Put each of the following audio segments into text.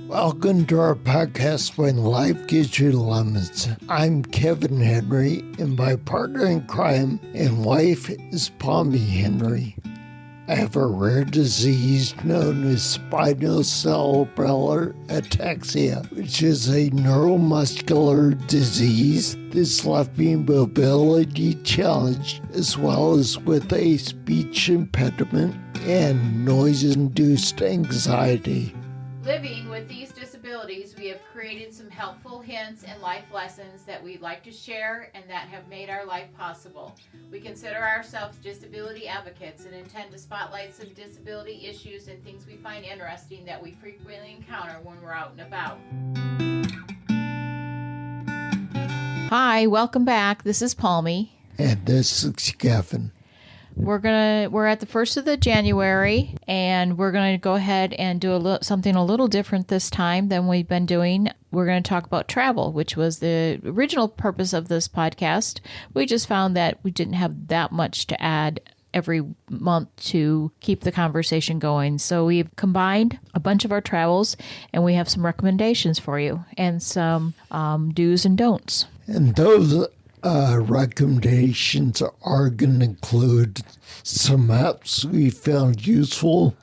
Welcome to our podcast, When Life Gives You Lemons. I'm Kevin Henry, and my partner in crime and wife is Palmi Henry. I have a rare disease known as spinocerebellar ataxia, which is a neuromuscular disease that's left me mobility challenged, as well as with a speech impediment and noise-induced anxiety. Living with these disabilities, we have created some helpful hints and life lessons that we'd like to share and that have made our life possible. We consider ourselves disability advocates and intend to spotlight some disability issues and things we find interesting that we frequently encounter when we're out and about. Hi, welcome back. This is Palmi. And this is Kevin. We're at the 1st of the January, and we're going to go ahead and do something a little different this time than we've been doing. We're going to talk about travel, which was the original purpose of this podcast. We just found that we didn't have that much to add every month to keep the conversation going. So we've combined a bunch of our travels, and we have some recommendations for you and some do's and don'ts. And those recommendations are going to include some apps we found useful,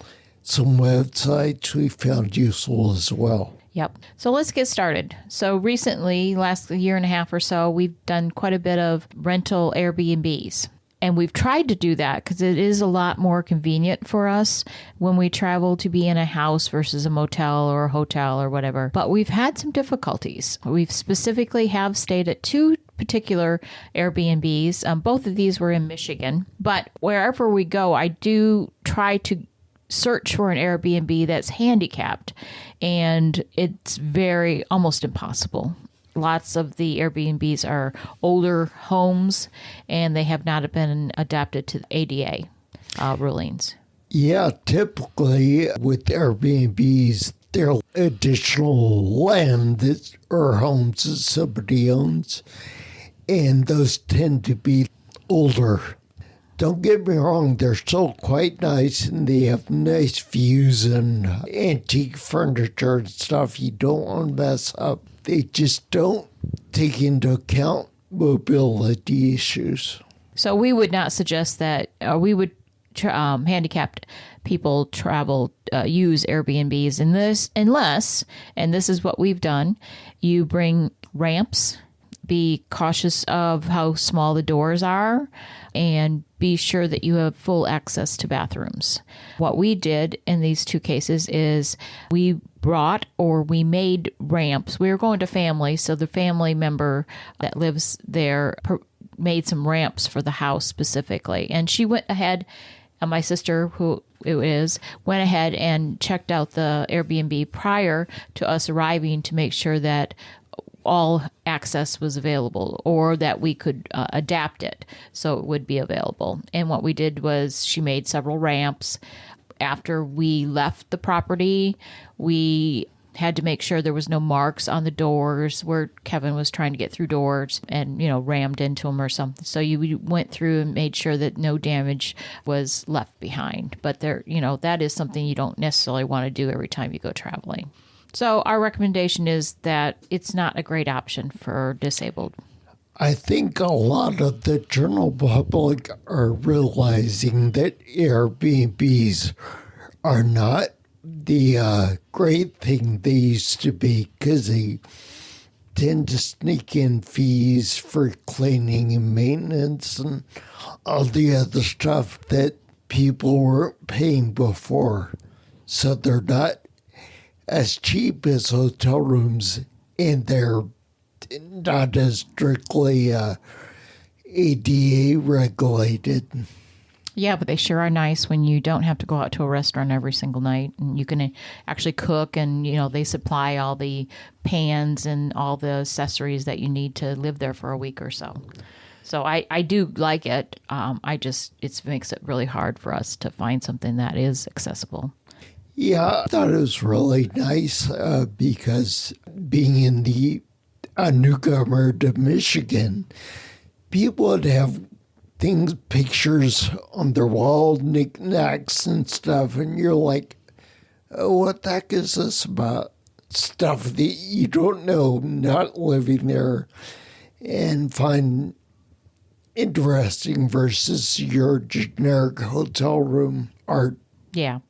some websites we found useful as well. Yep. So let's get started. So recently, last year and a half or so, we've done quite a bit of rental Airbnbs. And we've tried to do that because it is a lot more convenient for us when we travel to be in a house versus a motel or a hotel or whatever. But we've had some difficulties. We've specifically have stayed at two particular Airbnbs. Both of these were in Michigan. But wherever we go, I do try to search for an Airbnb that's handicapped. And it's almost impossible. Lots of the Airbnbs are older homes, and they have not been adapted to the ADA rulings. Yeah, typically with Airbnbs, there are additional land or homes that somebody owns, and those tend to be older. Don't get me wrong, they're still quite nice, and they have nice views and antique furniture and stuff you don't want to mess up. They just don't take into account mobility issues. So we would not suggest that we would handicapped people use Airbnbs in this unless, and this is what we've done, you bring ramps. Be cautious of how small the doors are and be sure that you have full access to bathrooms. What we did in these two cases is we made ramps. We were going to family, so the family member that lives there made some ramps for the house specifically. And she went ahead, and my sister, who it is, went ahead and checked out the Airbnb prior to us arriving to make sure that all access was available or that we could adapt it so it would be available. And what we did was she made several ramps. After we left the property, we had to make sure there was no marks on the doors where Kevin was trying to get through doors and, rammed into them or something. So you went through and made sure that no damage was left behind. But that is something you don't necessarily want to do every time you go traveling. So our recommendation is that it's not a great option for disabled. I think a lot of the general public are realizing that Airbnbs are not the great thing they used to be because they tend to sneak in fees for cleaning and maintenance and all the other stuff that people weren't paying before. So they're not as cheap as hotel rooms, and they're not as strictly ADA regulated. Yeah, but they sure are nice when you don't have to go out to a restaurant every single night, and you can actually cook, and they supply all the pans and all the accessories that you need to live there for a week or so. So I do like it. It makes it really hard for us to find something that is accessible. Yeah, I thought it was really nice because being a newcomer to Michigan, people would have pictures on their wall, knickknacks and stuff, and you're like, oh, what the heck is this about? stuff that you don't know, not living there, and find interesting versus your generic hotel room art. Yeah.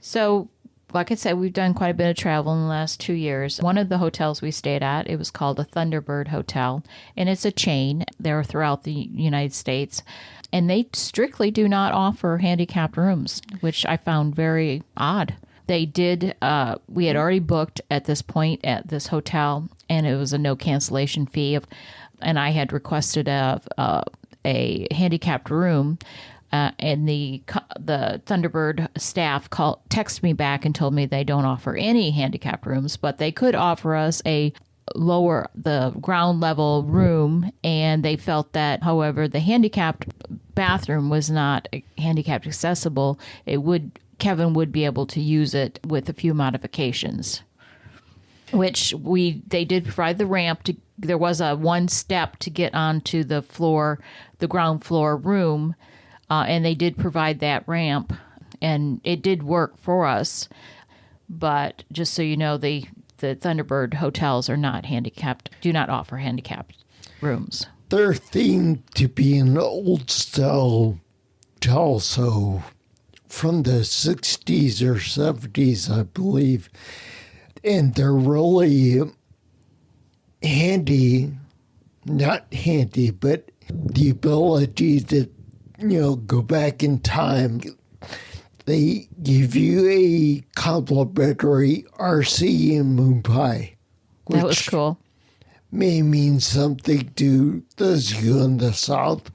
So, like I said, we've done quite a bit of travel in the last 2 years. One of the hotels we stayed at, it was called the Thunderbird Hotel, and it's a chain. They're throughout the United States, and they strictly do not offer handicapped rooms, which I found very odd. They did, we had already booked at this point at this hotel, and it was a no cancellation fee, and I had requested a handicapped room. And the Thunderbird staff texted me back and told me they don't offer any handicapped rooms, but they could offer us the ground level room. And they felt that, however, the handicapped bathroom was not handicapped accessible. Kevin would be able to use it with a few modifications, which they did provide the ramp. There was a one step to get onto the ground floor room. And they did provide that ramp, and it did work for us. But just so you know, the Thunderbird hotels are not handicapped, do not offer handicapped rooms. They're themed to be an old style also from the 60s or 70s, I believe. And they're really handy, not handy, but the ability to go back in time. They give you a complimentary RC in moon pie. That was cool. May mean something to those of you in the South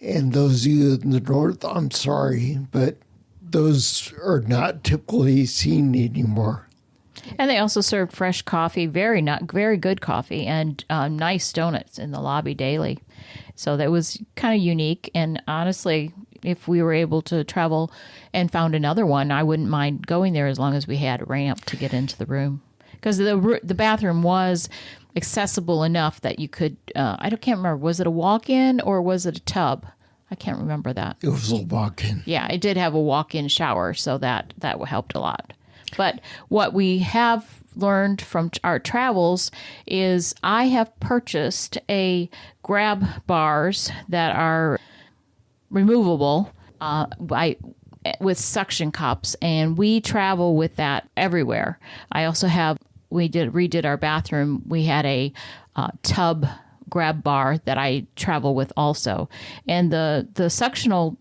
and those of you in the North. I'm sorry, but those are not typically seen anymore. And they also served fresh coffee, very good coffee, and nice donuts in the lobby daily. So that was kind of unique. And honestly, if we were able to travel and found another one, I wouldn't mind going there as long as we had a ramp to get into the room. Because the bathroom was accessible enough that you could, can't remember, was it a walk-in or was it a tub? I can't remember that. It was a walk-in. Yeah, it did have a walk-in shower, so that helped a lot. But what we have learned from our travels is I have purchased grab bars that are removable with suction cups, and we travel with that everywhere. I also redid our bathroom. We had a tub grab bar that I travel with also. And the suctional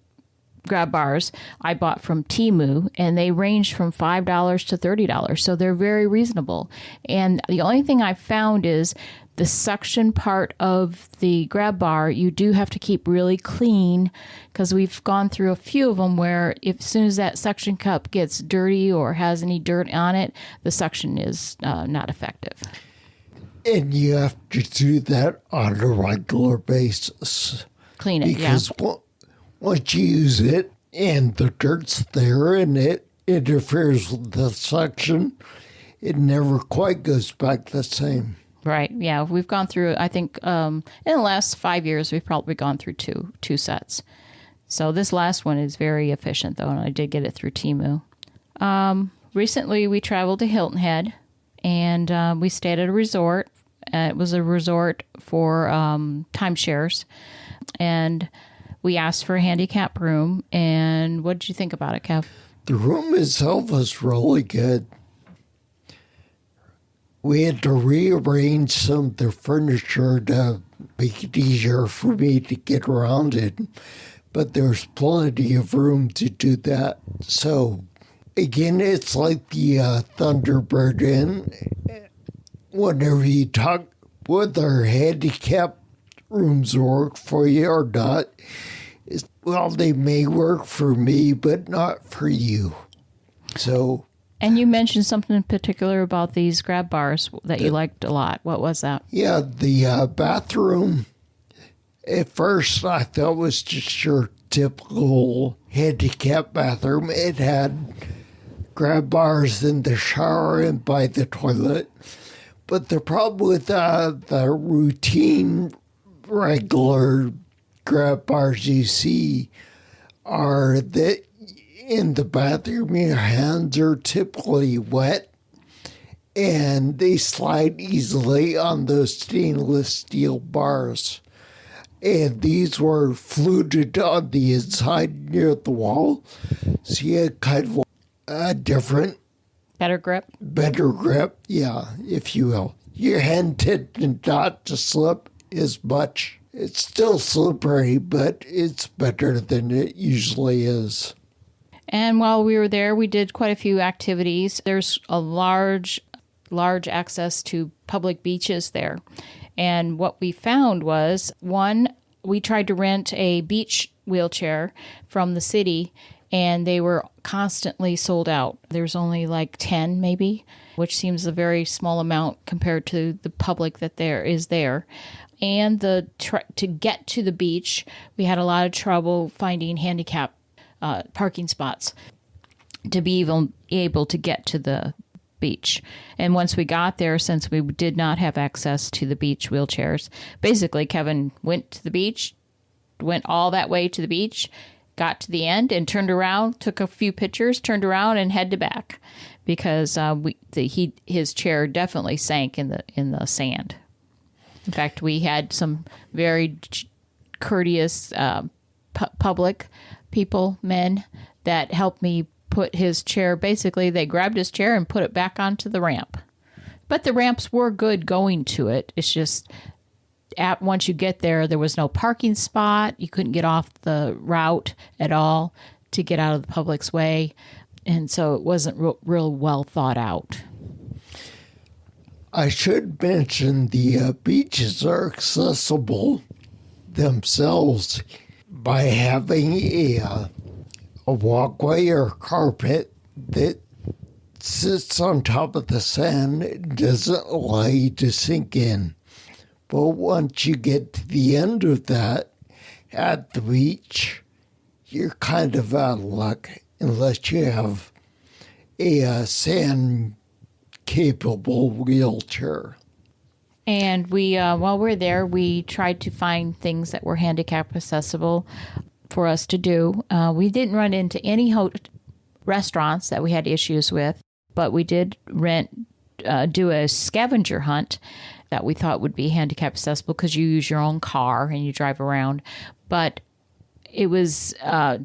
grab bars I bought from Temu, and they range from $5 to $30. So they're very reasonable. And the only thing I found is the suction part of the grab bar, you do have to keep really clean, because we've gone through a few of them where as soon as that suction cup gets dirty or has any dirt on it, the suction is not effective. And you have to do that on a regular basis. Clean it, because once you use it and the dirt's there and it interferes with the suction, it never quite goes back the same. Right. Yeah. We've gone through, I think, in the last 5 years, we've probably gone through two sets. So this last one is very efficient, though, and I did get it through Temu. Recently, we traveled to Hilton Head, and we stayed at a resort. It was a resort for timeshares, and we asked for a handicap room. And what did you think about it, Kev? The room itself was really good. We had to rearrange some of the furniture to make it easier for me to get around it, but there's plenty of room to do that. So, again, it's like the Thunderbird Inn. Whenever you talk whether handicap rooms work for you or not, well, they may work for me, but not for you. So... And you mentioned something in particular about these grab bars that you liked a lot. What was that? Yeah, the bathroom, at first I thought was just your typical handicap bathroom. It had grab bars in the shower and by the toilet. But the problem with the routine, regular grab bars you see are that in the bathroom, your hands are typically wet, and they slide easily on those stainless steel bars. And these were fluted on the inside near the wall, so you had kind of a different, Better grip. yeah, if you will. Your hand tended not to slip as much. It's still slippery, but it's better than it usually is. And while we were there, we did quite a few activities. There's a large access to public beaches there. And what we found was, one, we tried to rent a beach wheelchair from the city, and they were constantly sold out. There's only like 10 maybe, which seems a very small amount compared to the public that there is there. And to get to the beach, we had a lot of trouble finding handicap parking spots to be even able to get to the beach. And once we got there, since we did not have access to the beach wheelchairs, basically Kevin went to the beach, went all that way to the beach, got to the end and turned around, took a few pictures, turned around and headed back because his chair definitely sank in the sand. In fact, we had some very courteous public people, men, that helped me put his chair. Basically, they grabbed his chair and put it back onto the ramp. But the ramps were good going to it. It's just once you get there, there was no parking spot. You couldn't get off the route at all to get out of the public's way. And so it wasn't real well thought out. I should mention the beaches are accessible themselves by having a walkway or carpet that sits on top of the sand. It doesn't allow you to sink in. But once you get to the end of that, at the beach, you're kind of out of luck unless you have a sand-capable wheelchair. And we, while we were there, we tried to find things that were handicap accessible for us to do. We didn't run into any restaurants that we had issues with, but we did do a scavenger hunt that we thought would be handicap accessible because you use your own car and you drive around. But it was a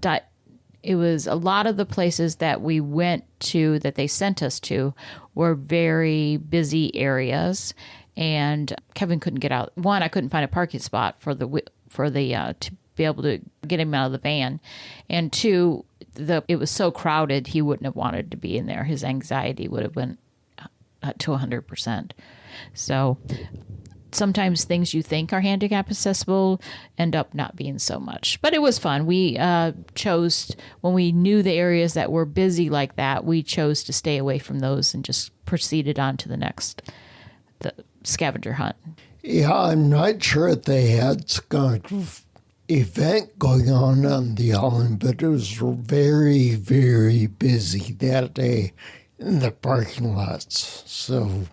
lot of the places that we went to, that they sent us to, were very busy areas, and Kevin couldn't get out. One, I couldn't find a parking spot for the to be able to get him out of the van, and two, it was so crowded he wouldn't have wanted to be in there. His anxiety would have went to 100%. So sometimes things you think are handicap accessible end up not being so much. But it was fun. We chose, when we knew the areas that were busy like that, we chose to stay away from those and just proceeded on to the scavenger hunt. Yeah, I'm not sure if they had some kind of event going on the island, but it was very, very busy that day in the parking lots. So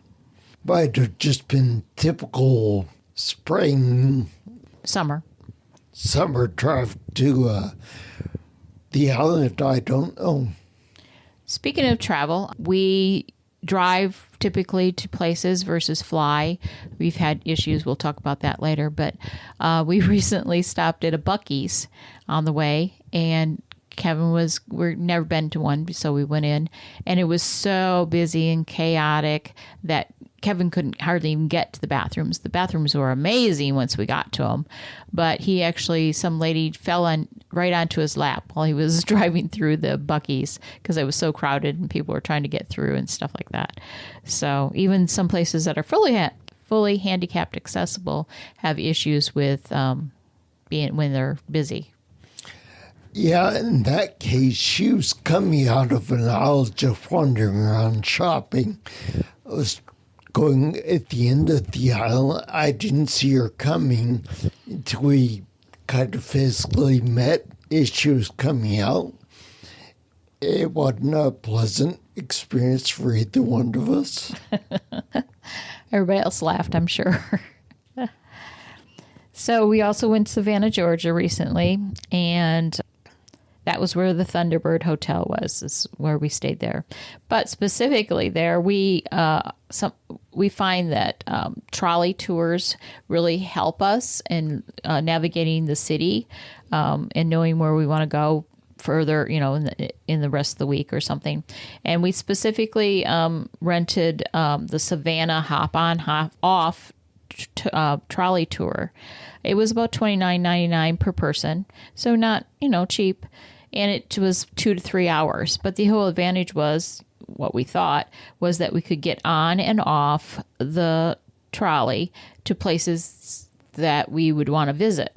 might have just been typical summer traffic to the island. I don't know. Speaking of travel, we drive typically to places versus fly. We've had issues. We'll talk about that later. But we recently stopped at a Buc-ee's on the way, and we've never been to one, so we went in, and it was so busy and chaotic that Kevin couldn't hardly even get to the bathrooms. The bathrooms were amazing once we got to them, but some lady fell right onto his lap while he was driving through the Buc-ee's because it was so crowded and people were trying to get through and stuff like that. So even some places that are fully handicapped accessible have issues with when they're busy. Yeah, in that case, she was coming out of an aisle just wandering around shopping. I was going at the end of the aisle. I didn't see her coming until we kind of physically met as she was coming out. It wasn't a pleasant experience for either one of us. Everybody else laughed, I'm sure. So we also went to Savannah, Georgia recently, and That was where the Thunderbird Hotel was. Is where we stayed there. But specifically there, we find that trolley tours really help us in navigating the city and knowing where we want to go further, in the rest of the week or something. And we specifically rented the Savannah Hop On Hop Off trolley tour. It was about $29.99 per person, so not cheap, and it was 2 to 3 hours. But the whole advantage was, what we thought was, that we could get on and off the trolley to places that we would want to visit.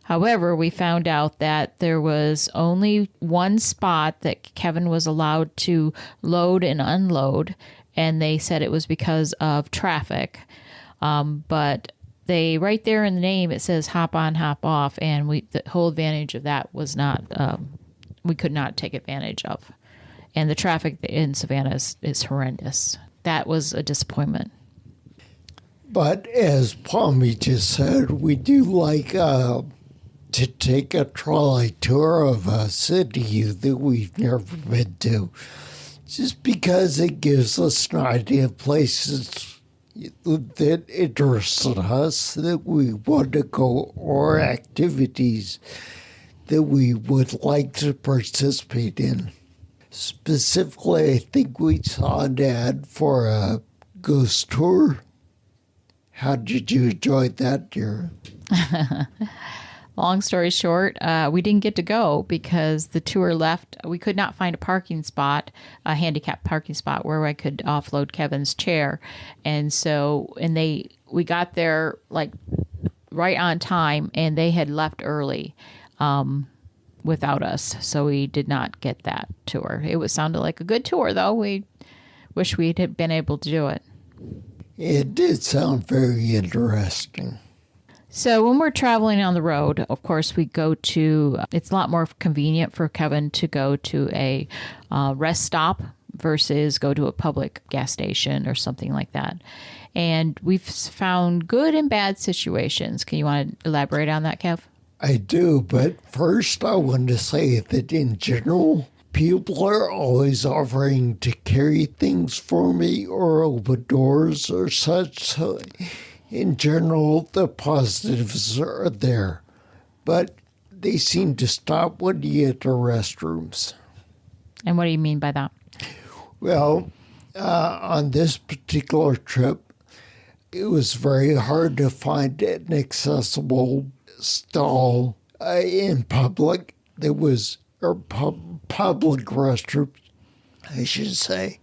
However, we found out that there was only one spot that Kevin was allowed to load and unload, and they said it was because of traffic. But they, right there in the name, it says hop on, hop off, and the whole advantage of that was not, we could not take advantage of. And the traffic in Savannah is horrendous. That was a disappointment. But as Palmi just said, we do like to take a trolley tour of a city that we've never been to, just because it gives us an idea of places that interest us, that we want to go, or activities that we would like to participate in. Specifically, I think we saw an ad for a ghost tour. How did you enjoy that, dear? Long story short, we didn't get to go because the tour left. We could not find a parking spot, a handicapped parking spot where I could offload Kevin's chair. And we got there like right on time, and they had left early without us. So we did not get that tour. It sounded like a good tour, though. We wish we'd been able to do it. It did sound very interesting. So when we're traveling on the road, of course, we go to, it's a lot more convenient for Kevin to go to a rest stop versus go to a public gas station or something like that. And we've found good and bad situations. Can you want to elaborate on that, Kev? I do, but first I want to say that in general, people are always offering to carry things for me or open doors or such. So in general, the positives are there, but they seem to stop when you get to restrooms. And what do you mean by that? Well, on this particular trip, it was very hard to find an accessible stall in public that was, or public restrooms, I should say,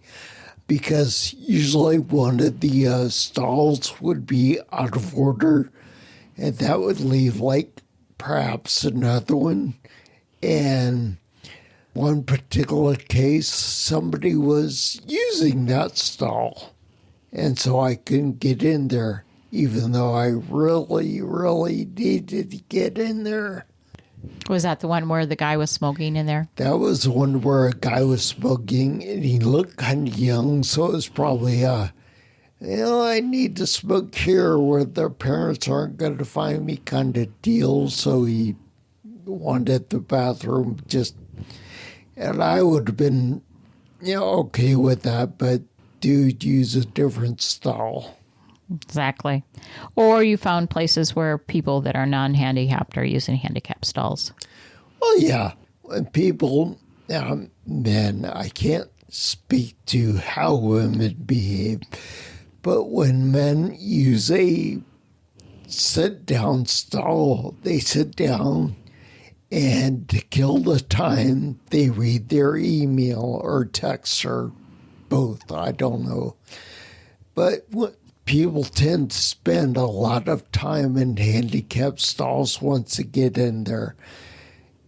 because usually one of the stalls would be out of order, and that would leave like perhaps another one. And one particular case, somebody was using that stall, and so I couldn't get in there, even though I really, really needed to get in there. Was that the one where the guy was smoking in there? That was the one where a guy was smoking, and he looked kind of young, so it was probably, I need to smoke here where their parents aren't going to find me kind of deal, so he wanted the bathroom and I would have been, okay with that, but dude, use a different stall. Exactly. Or you found places where people that are non-handicapped are using handicap stalls. Well, yeah. When people, men, I can't speak to how women behave, but when men use a sit-down stall, they sit down, and to kill the time, they read their email or text or both. I don't know. But people tend to spend a lot of time in handicapped stalls once they get in there.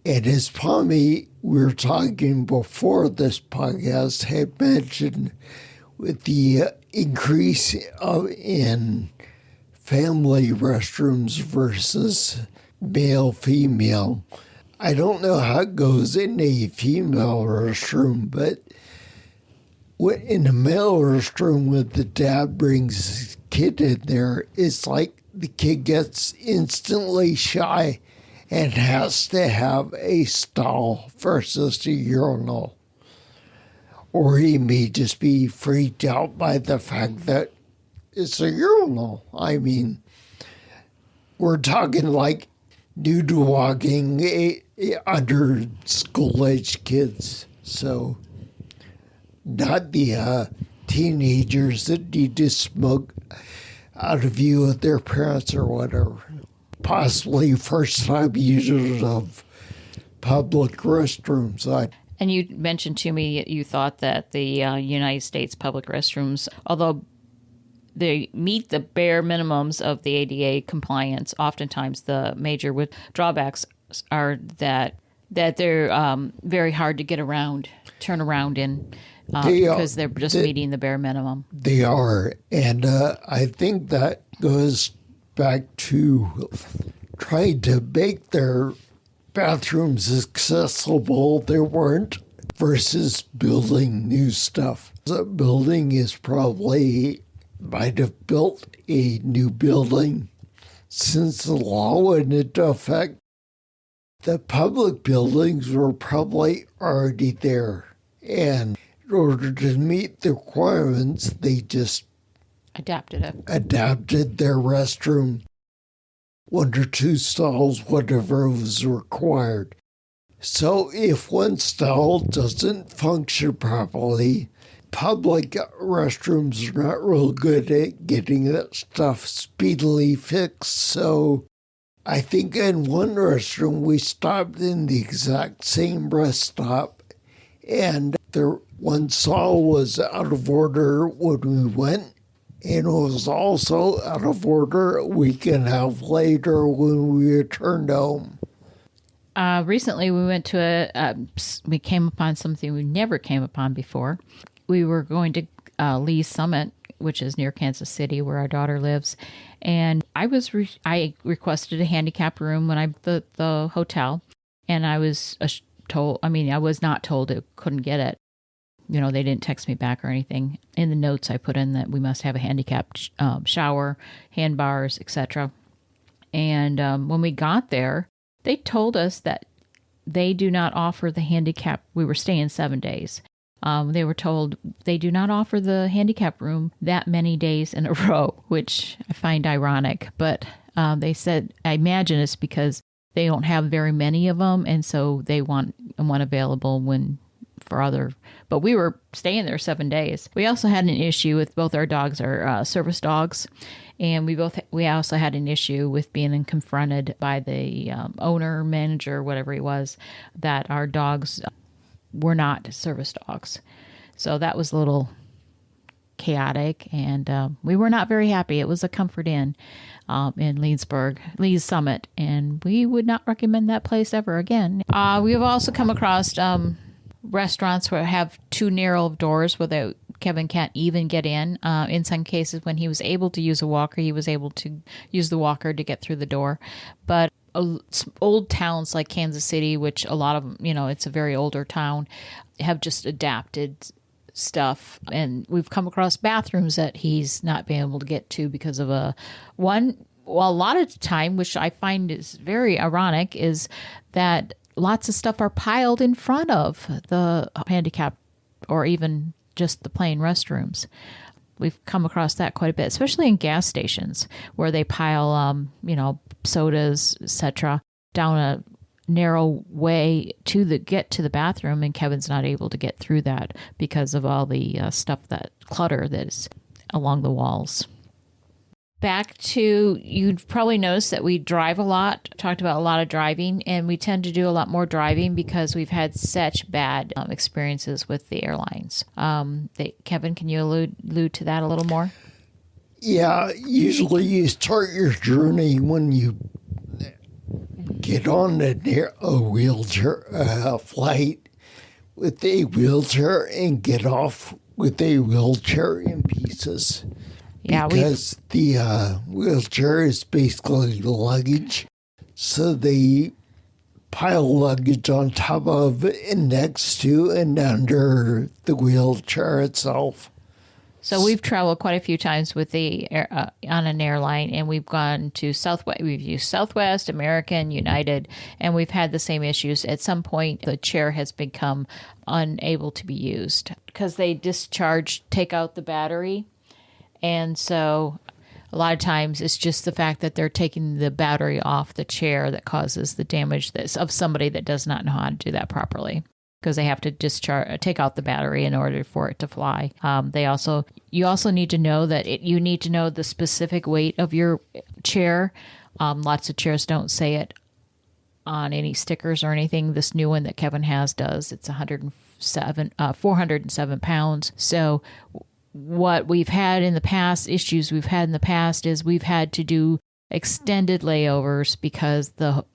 And as Palmi, we were talking before this podcast, had mentioned with the increase in family restrooms versus male-female, I don't know how it goes in a female restroom, but in a male restroom, when the dad brings his kid in there, it's like the kid gets instantly shy and has to have a stall versus a urinal. Or he may just be freaked out by the fact that it's a urinal. I mean, we're talking like nude walking under school-age kids. So not the teenagers that need to smoke out of view of their parents or whatever. Possibly first-time users of public restrooms. And you mentioned to me you thought that the United States public restrooms, although they meet the bare minimums of the ADA compliance, oftentimes the major drawbacks are that they're very hard to get around, turn around in, because they're just meeting the bare minimum. They are. And I think that goes back to trying to make their bathrooms accessible they weren't versus building new stuff. The building is probably might have built a new building since the law went into effect. The public buildings were probably already there, and in order to meet the requirements, they just adapted their restroom, 1 or 2 stalls, whatever was required. So if one stall doesn't function properly, public restrooms are not real good at getting that stuff speedily fixed. So I think in one restroom we stopped in the exact same rest stop, and the one stall was out of order when we went, and it was also out of order a week and a half later when we returned home. Recently, we went to we came upon something we never came upon before. We were going to Lee's Summit, which is near Kansas City, where our daughter lives, and I requested a handicap room when the hotel, and I was told. I mean, I was not told it couldn't get it. You know, they didn't text me back or anything. In the notes, I put in that we must have a handicapped shower, hand bars, etc. And when we got there, they told us that they do not offer the handicap. We were staying 7 days. They were told they do not offer the handicap room that many days in a row, which I find ironic. But they said, I imagine it's because they don't have very many of them, and so they want one available for other. But we were staying there 7 days. We also had an issue with both our dogs, our service dogs, and we also had an issue with being confronted by the owner, manager, whatever he was, that our dogs were not service dogs. So that was a little chaotic, and we were not very happy. It was a Comfort Inn in Lee's Summit, and we would not recommend that place ever again. We've also come across restaurants where have too narrow of doors where Kevin can't even get in. In some cases, when he was able to use a walker, he was able to use the walker to get through the door. But old towns like Kansas City, which a lot of them, it's a very older town, have just adapted stuff. And we've come across bathrooms that he's not been able to get to because of a lot of the time, which I find is very ironic, is that lots of stuff are piled in front of the handicap or even just the plain restrooms. We've come across that quite a bit, especially in gas stations where they pile, sodas, etc., down a narrow way to get to the bathroom, and Kevin's not able to get through that because of all the clutter that is along the walls. Back to, you'd probably noticed that we drive a lot, talked about a lot of driving, and we tend to do a lot more driving because we've had such bad experiences with the airlines. Kevin, can you allude to that a little more? Yeah, usually you start your journey when you get on a wheelchair flight with a wheelchair and get off with a wheelchair in pieces. Yeah, because the wheelchair is basically luggage, so they pile luggage on top of and next to and under the wheelchair itself. So we've traveled quite a few times with the on an airline, and we've gone to Southwest. We've used Southwest, American, United, and we've had the same issues. At some point, the chair has become unable to be used because they take out the battery, and so a lot of times it's just the fact that they're taking the battery off the chair that causes the damage of somebody that does not know how to do that properly. Because they have to take out the battery in order for it to fly. You also need to know that you need to know the specific weight of your chair. Lots of chairs don't say it on any stickers or anything. This new one that Kevin has does. It's 407 pounds. So what we've had in the past, issues we've had in the past, is we've had to do extended layovers because the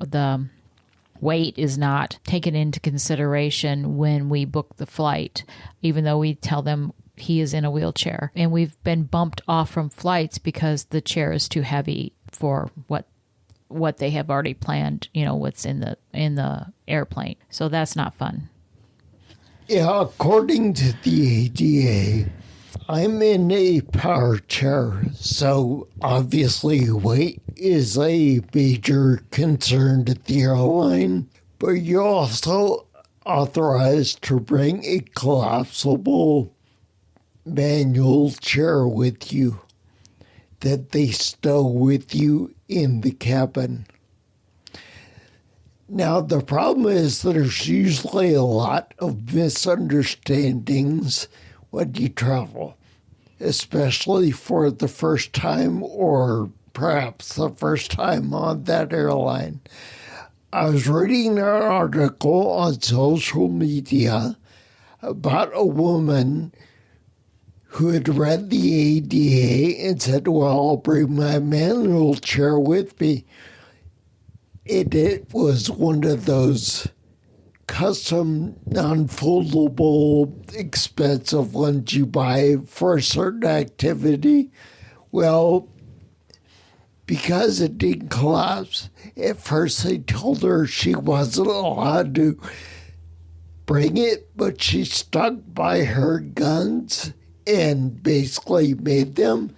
weight is not taken into consideration when we book the flight, even though we tell them he is in a wheelchair. And we've been bumped off from flights because the chair is too heavy for what they have already planned, what's in the airplane. So that's not fun. Yeah, according to the ADA, I'm in a power chair, so obviously weight is a major concern to the airline, but you're also authorized to bring a collapsible manual chair with you that they stow with you in the cabin. Now, the problem is that there's usually a lot of misunderstandings when you travel, especially for the first time or perhaps the first time on that airline. I was reading an article on social media about a woman who had read the ADA and said, well, I'll bring my manual chair with me. It was one of those custom, non-foldable, expensive ones you buy for a certain activity. Well, because it didn't collapse, at first they told her she wasn't allowed to bring it, but she stuck by her guns and basically made them.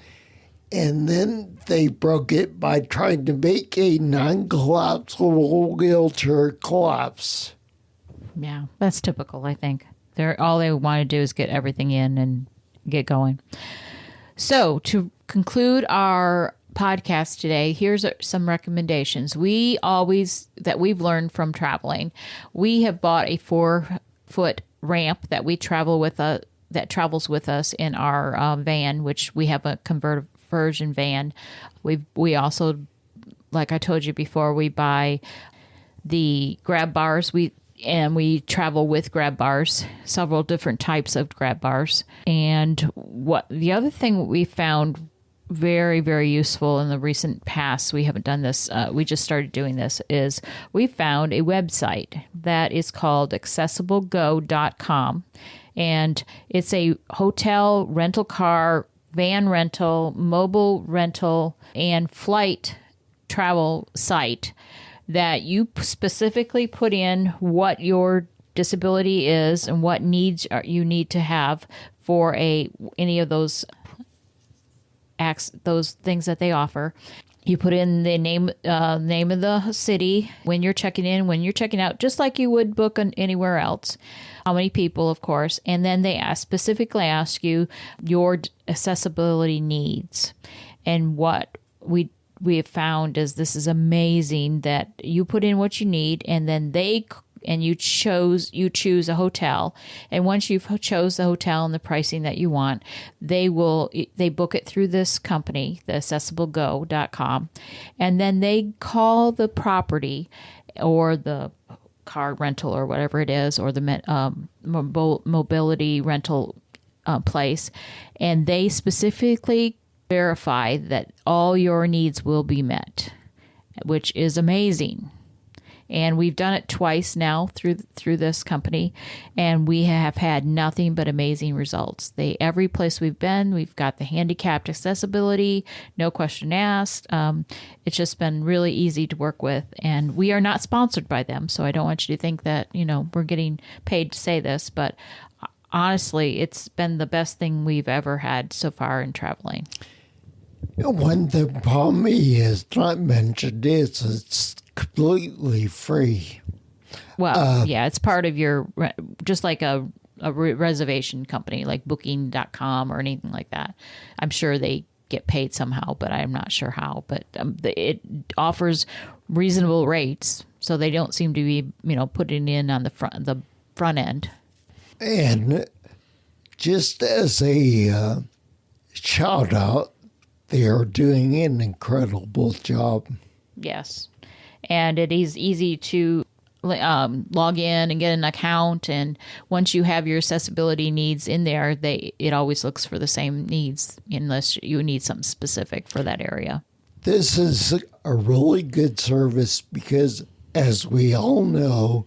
And then they broke it by trying to make a non-collapsible wheelchair collapse. Yeah, that's typical, I think. All they want to do is get everything in and get going. So to conclude our podcast today, here's some recommendations. That we've learned from traveling. We have bought a 4-foot ramp that we travel with that travels with us in our van, which we have a conversion van. We also, like I told you before, we buy the grab bars. We travel with grab bars, several different types of grab bars. And what the other thing we found very, very useful in the recent past, we haven't done this, we just started doing this, is we found a website that is called accessiblego.com. And it's a hotel, rental car, van rental, mobile rental, and flight travel site that you specifically put in what your disability is and what needs you need to have for any of those things that they offer. You put in the name of the city, when you're checking in, when you're checking out, just like you would book anywhere else. How many people, of course, and then they specifically ask you your accessibility needs. And what we have found is this is amazing that you put in what you need, and then you choose a hotel, and once you've chose the hotel and the pricing that you want, they book it through this company, the accessiblego.com, and then they call the property or the car rental or whatever it is, or the mobility rental place, and they specifically verify that all your needs will be met, which is amazing. And we've done it twice now through this company, and we have had nothing but amazing results. Every place we've been, we've got the handicapped accessibility, no question asked. It's just been really easy to work with, and we are not sponsored by them, so I don't want you to think that we're getting paid to say this, but honestly, it's been the best thing we've ever had so far in traveling. One thing Palmi has not mentioned is it's completely free. Well, yeah, it's part of your, just like a reservation company like booking.com or anything like that. I'm sure they get paid somehow, but I'm not sure how. But it offers reasonable rates, so they don't seem to be, putting in on the front end. And just as a shout out, they are doing an incredible job. Yes, and it is easy to log in and get an account, and once you have your accessibility needs in there, it always looks for the same needs unless you need something specific for that area. This is a really good service because, as we all know,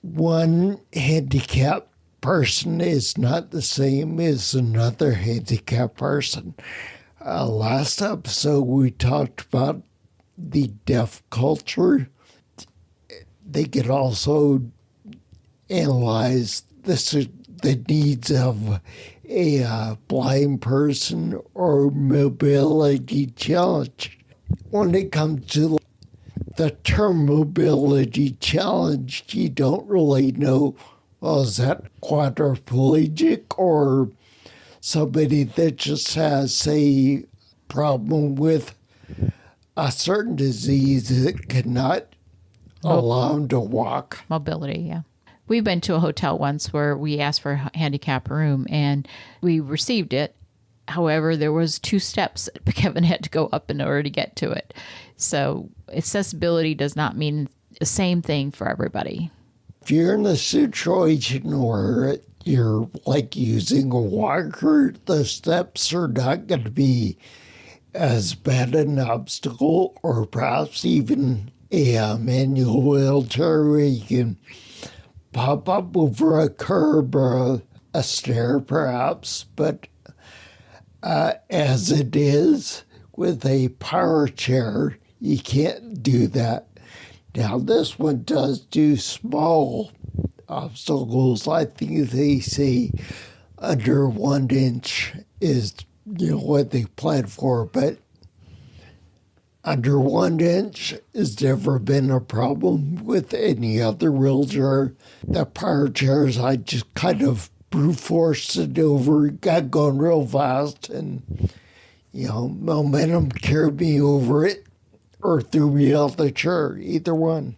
one handicapped person is not the same as another handicapped person. Last episode, we talked about the deaf culture. They could also analyze the needs of a blind person or mobility challenge. When it comes to the term mobility challenge, you don't really know, well, is that quadriplegic or somebody that just has a problem with a certain disease that cannot allow them to walk. Mobility, yeah. We've been to a hotel once where we asked for a handicap room and we received it. However, there was 2 steps that Kevin had to go up in order to get to it. So accessibility does not mean the same thing for everybody. If you're in a situation where you're like using a walker, the steps are not going to be as bad an obstacle, or perhaps even a manual wheelchair where you can pop up over a curb or a stair perhaps, but as it is with a power chair, you can't do that. Now this one does do small obstacles. I think they say under 1 inch is what they plan for, but under 1 inch has never been a problem with any other wheelchair. The power chairs, I just kind of brute forced it over, got going real fast, and momentum carried me over it or threw me off the chair, either one.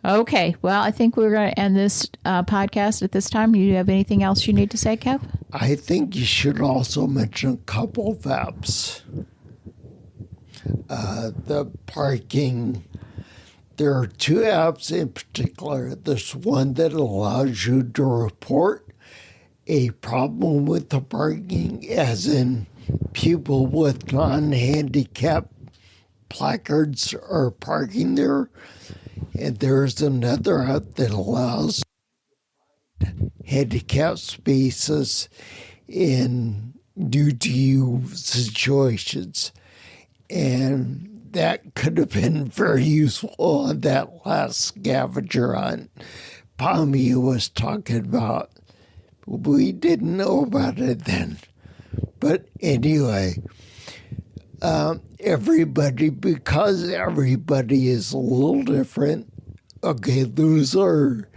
Okay, well, I think we're going to end this podcast at this time. Do you have anything else you need to say, Kev? I think you should also mention a couple of apps. The parking. There are 2 apps in particular. There's one that allows you to report a problem with the parking, as in people with non-handicapped placards are parking there. And there's another app that allows handicapped spaces in new-to-you situations. And that could have been very useful on that last scavenger hunt Palmi was talking about. We didn't know about it then. But anyway, because everybody is a little different, okay, those are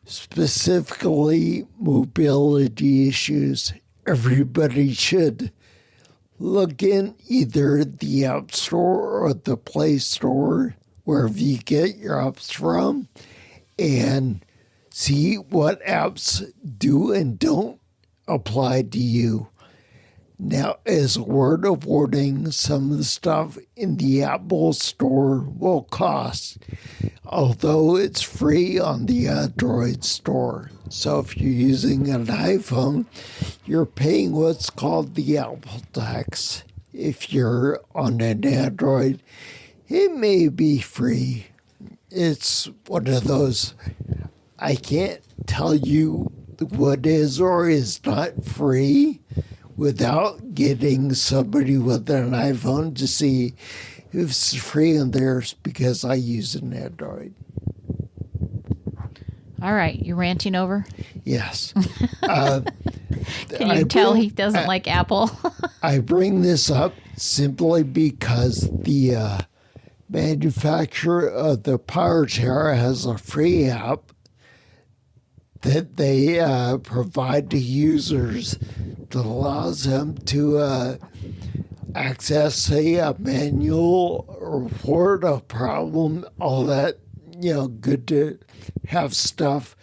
specifically mobility issues. Everybody should look in either the App Store or the Play Store, wherever you get your apps from, and see what apps do and don't apply to you. Now, as a word of warning, some of the stuff in the Apple Store will cost, although it's free on the Android Store. So if you're using an iPhone, you're paying what's called the Apple tax. If you're on an Android, it may be free. It's one of those, I can't tell you what is or is not free without getting somebody with an iPhone to see if it's free on theirs, because I use an Android. All right, you're ranting over? Yes. Can you tell he doesn't like Apple? I bring this up simply because the manufacturer of the power chair has a free app that they provide to users that allows them to access, say, a manual, report a problem, all that, good to have stuff.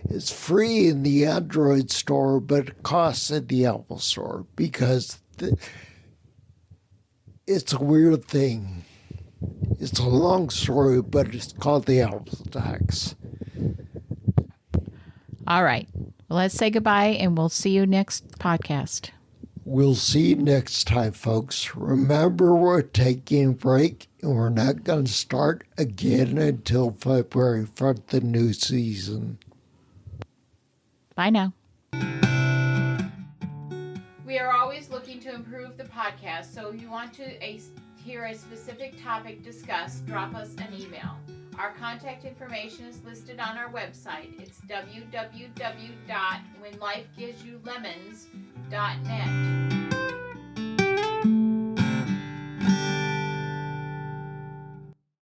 It's free in the Android store, but it costs in the Apple store because it's a weird thing. It's a long story, but it's called the Apple tax. All right. Well, let's say goodbye, and we'll see you next podcast. We'll see you next time, folks. Remember, we're taking a break, and we're not going to start again until February for the new season. Bye now. We are always looking to improve the podcast, so if you want to hear a specific topic discussed, drop us an email. Our contact information is listed on our website. It's www.whenlifegivesyoulemons.net.